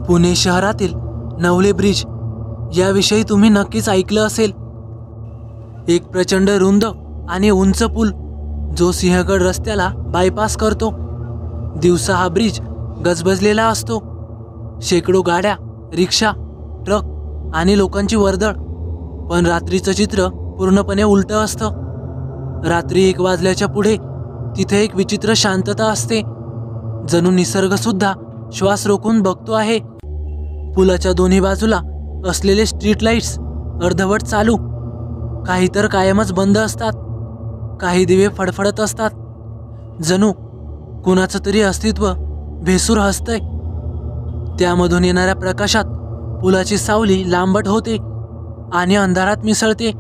पुणे शहरातील नवले ब्रिज याविषयी तुम्ही नक्कीच ऐकलं असेल. एक प्रचंड रुंद आणि उंच पूल जो सिंहगड रस्त्याला बायपास करतो. दिवसा हा ब्रिज गजबजलेला असतो. शेकडो गाड्या, रिक्षा, ट्रक आणि लोकांची वर्दळ. पण रात्रीचं चित्र पूर्णपणे उलटं असतं. रात्री 1 वाजल्याच्या पुढे तिथे एक विचित्र शांतता असते. जणू निसर्ग सुद्धा श्वास रोखून बघतो आहे. पुलाच्या दोन्ही बाजूला असलेले स्ट्रीट लाईट्स अर्धवट चालू, काही तर कायमच बंद असतात. काही दिवे फडफडत असतात. जणू कुणाचं तरी अस्तित्व भेसूर हसतंय. त्यामधून येणाऱ्या प्रकाशात पुलाची सावली लांबट होते आणि अंधारात मिसळते.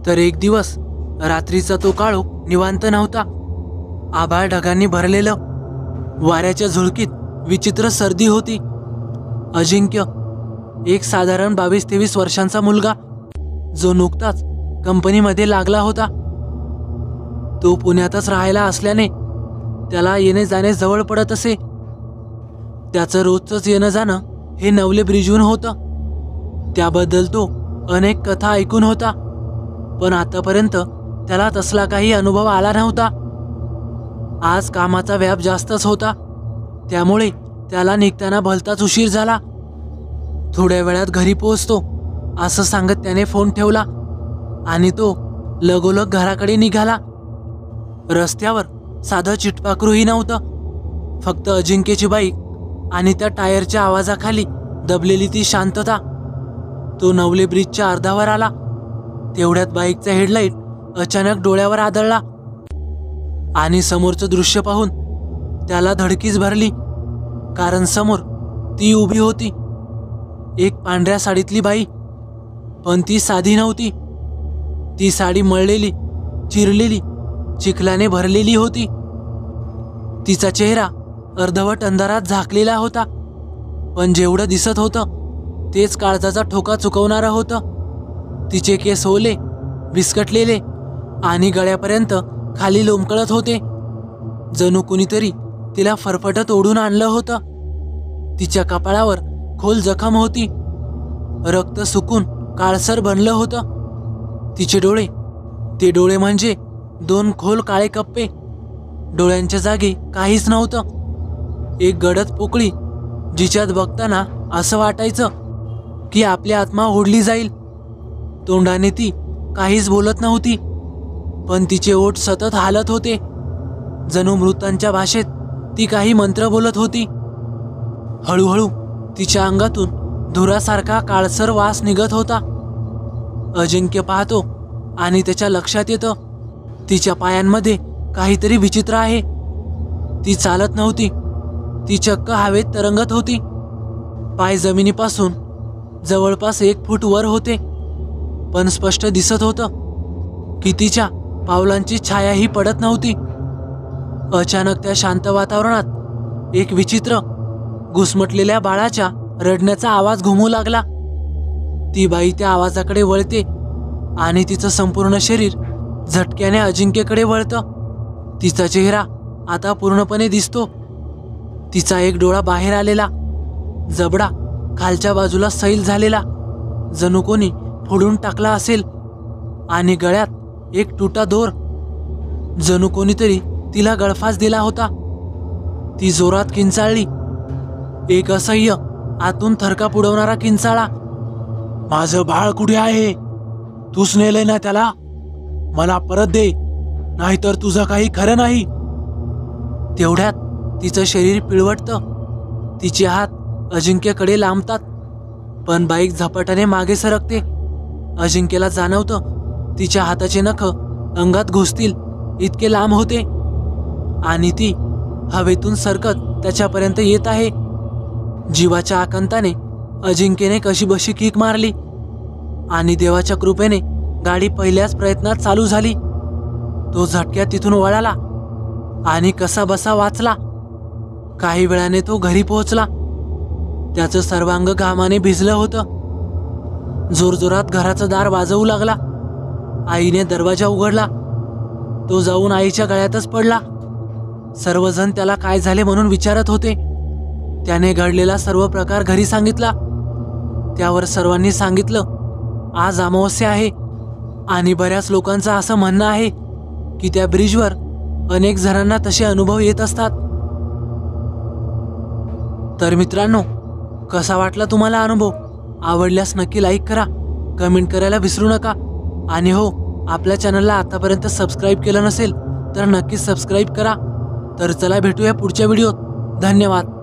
तर एक दिवस रात्रीचा तो काळोख निवांत नव्हता. आभाळ ढगांनी भरलेलं. वाऱ्याच्या झुळकीत विचित्र सर्दी होती. अजिंक्य, एक साधारण 22-23 वर्षांचा मुलगा, जो नुकताच कंपनीमध्ये लागला होता. तो पुण्यातच राहायला असल्याने त्याला येणे जाणे जवळ पडत असे. त्याचं रोजचंच येणं जाणं हे नवले ब्रिजहून होतं. त्याबद्दल तो अनेक कथा ऐकून होता, पण आतापर्यंत त्याला तसला काही अनुभव आला नव्हता. आज कामाचा व्याप जास्तच होता, त्यामुळे त्याला निघताना भलताच उशीर झाला. थोड्या वेळात घरी पोहोचतो असं सांगत त्याने फोन ठेवला आणि तो लगोलग घराकडे निघाला. रस्त्यावर साधं चिटपाखरूही नव्हतं. फक्त अजिंक्यची बाईक आणि त्या टायरच्या आवाजाखाली दबलेली ती शांतता. तो नवले ब्रिजच्या अर्धावर आला. तेवढ्यात बाईकचा हेडलाईट अचानक डोळ्यावर आदळला आणि समोरचं दृश्य पाहून त्याला धडकीच भरली. कारण समोर ती उभी होती, एक पांढऱ्या साडीतली बाई. पण ती साधी नव्हती. ती साडी मळलेली, चिरलेली, चिखलाने भरलेली होती. तिचा चेहरा अर्धवट अंधारात झाकलेला होता, पण जेवढं दिसत होतं तेच काळजाचा ठोका चुकवणारं होतं. तिचे केस ओले, विस्कटलेले आणि गळ्यापर्यंत खाली लोंबकळत होते. जणू कुणीतरी तिला फरफटत ओढून आणलं होतं. तिच्या कपाळावर खोल जखम होती. रक्त सुकून काळसर बनलं होतं. तिचे डोळे, ते डोळे म्हणजे 2 खोल काळे कप्पे. डोळ्यांच्या जागी काहीच नव्हतं. एक गडद पोकळी, जिच्यात बघताना असं वाटायचं की आपली आत्मा ओढली जाईल. तोंडाने ती काहीच बोलत नव्हती, पण तिचे ओठ सतत हालत होते. जणू मृतांच्या भाषेत ती काही मंत्र बोलत होती. हळूहळू तिच्या अंगातून धुरासारखा काळसर वास निघत होता. अजिंक्य पाहतो आणि त्याच्या लक्षात येतं, तिच्या पायांमध्ये काहीतरी विचित्र आहे. ती चालत नव्हती, ती चक्क हवेत तरंगत होती. पाय जमिनीपासून जवळपास 1 फूट वर होते, पण स्पष्ट दिसत होतं की तिच्या पावलांची छायाही पडत नव्हती. अचानक त्या शांत वातावरणात एक विचित्र, घुसमटलेल्या बाळाच्या रडण्याचा आवाज घुमू लागला. ती बाई त्या आवाजाकडे वळते आणि तिचं संपूर्ण शरीर झटक्याने अजिंक्यकडे वळतं. तिचा चेहरा आता पूर्णपणे दिसतो. तिचा एक डोळा बाहेर आलेला, जबडा खालच्या बाजूला सैल झालेला, जणू कोणी फोडून टाकला असेल. आणि गळ्यात एक तुटा दोर, जणू कोणीतरी तिला गळफास दिला होता. ती जोरात किंचाळली, एक असह्य, आतून थरकाप उडवणारा किंचाळा. माझं बाळ कुठे आहे? तूच नेलंय ना त्याला? मला परत दे, नाहीतर तुझं काही खरं नाही. तेवढ्यात तिचं शरीर पिळवटतं. तिचे हात अजिंक्यकडे लांबतात, पण बाईक झपाट्याने मागे सरकते. अजिंक्यला जाणवतं तिच्या हाताचे नख अंगात घुसतील इतके लांब होते आणि ती हवेतून सरकत त्याच्यापर्यंत येत आहे. जीवाच्या आकांताने अजिंक्यने कशीबशी किक मारली आणि देवाच्या कृपेने गाडी पहिल्याच प्रयत्नात चालू झाली. तो झटक्यात तिथून वळाला आणि कसाबसा वाचला. काही वेळाने तो घरी पोहोचला. त्याचं सर्वांग घामाने भिजलं होतं. जोरजोरात घराचं दार वाजवू लागला. आईने दरवाजा उघडला. तो जाऊन आईच्या गळ्यातच पडला. सर्वजण त्याला काय झाले म्हणून विचारत होते. त्याने घडलेला सर्व प्रकार घरी सांगितला. त्यावर सर्वांनी सांगितलं आज अमावस्या आहे आणि बऱ्याच लोकांचं असं म्हणणं आहे की त्या ब्रिजवर अनेक जणांना तसे अनुभव येत असतात. तर मित्रांनो, कसा वाटला तुम्हाला अनुभव? आवडल्यास नक्की लाईक करा, कमेंट करायला विसरू नका. आणि हो, आपल्या चॅनलला आतापर्यंत सबस्क्राईब केलं नसेल तर नक्की सबस्क्राईब करा. तर चला भेटूया पुढच्या व्हिडिओत. धन्यवाद.